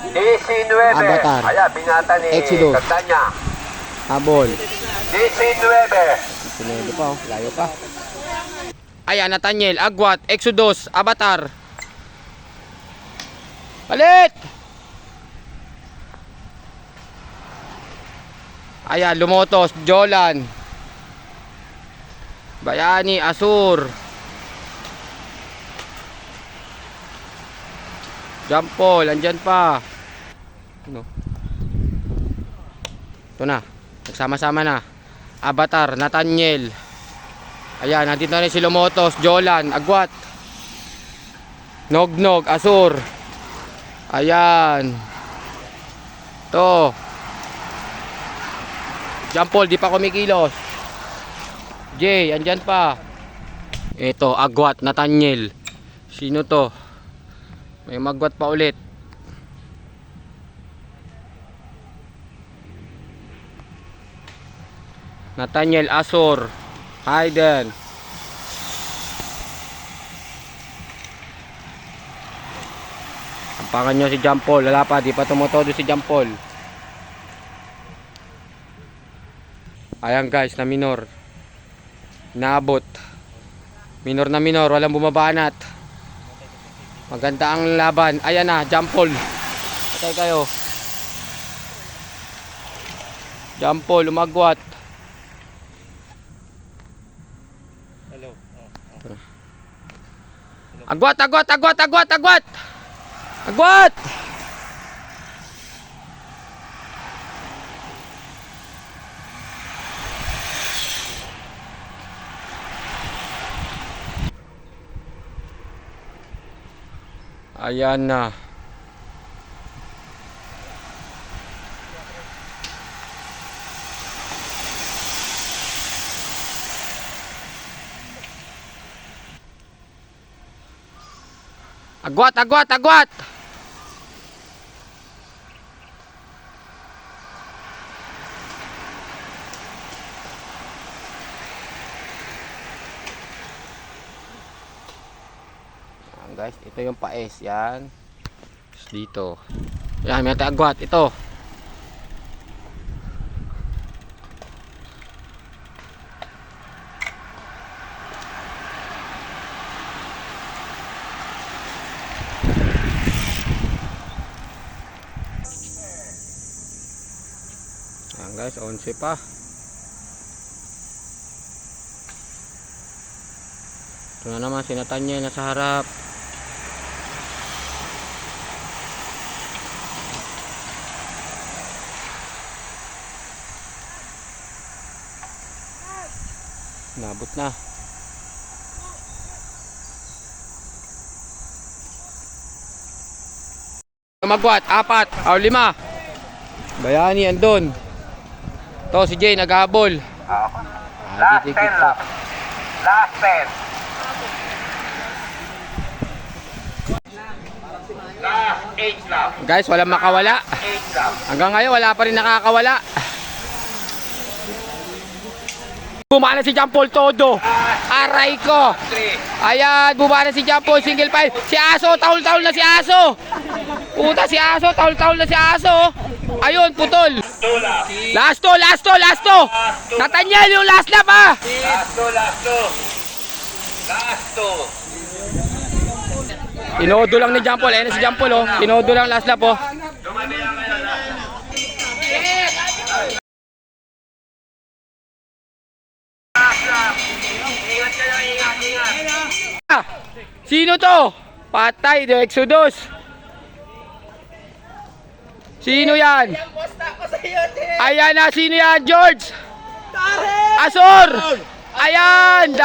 19. Avatar. Ayan, binata ni Exodus. Cagdanya. Habol. 19. Sinedo pa, oh. Layo pa. Ayan, Nathaniel, Agwat, Exodus, Avatar. Palit! Ayan, Lumotos, Jolan. Bayani, Asur. Jampol, andyan pa. Ano? Ito na. Nagsama-sama na. Avatar, Nathaniel. Ayan, nandito na rin si Lumotos, Jolan, Agwat. Nognog, Asur. Ayan. Ito. Jampol, di pa kumikilos. Jay, andyan pa. Ito, Agwat, Nathaniel. Sino to? May magwat pa ulit. Nathaniel, Asur, Hayden. Ampangan nyo si Jampol. Wala pa, di pa tumutodo si Jampol. Ayan guys, na minor. Naabot. Minor na minor, walang bumabanat. Maganda ang laban. Ayan na, Jampol. Patay kayo. Jampol, umagwat. Hello. Agwat, agwat, agwat, agwat, agwat. Agwat. Ayan na. Agwat, agwat, agwat. Ayan guys, ito yung paes, yan. Tapos dito. Yan, may agwat, ito. Ayan guys, 11 pa. Ito na naman, si Nathaniel nasa harap. Nabot na. Magwat, 4 o 5. Bayani andun. To si Jay naghabol. Last 10 lang. Last 10. Last 8 lang. Guys, walang makawala. 8 lang. Hanggang ngayon wala pa rin nakakawala. Bumana si Jampol todo. Aray ko. 3. Ayan, bumana si Jampol, single file. Si Aso, taul-taul na si Aso. Puta si Aso, taul-taul na si Aso. Ayun, putol. Last to, last to, last to. Nathaniel, yung last lap ah. Last 2, last 2. Last 2. Tinodo lang ni Jampol. Ayan na si Jampol oh. Tinodo lang last lap oh. Dumami lang kayo last. Ingat kayo, ingat, ingat. Ah, sino to? Patay, the Exodus. Sino yan? Ayan na, sino yan, George? Asor! Ayan!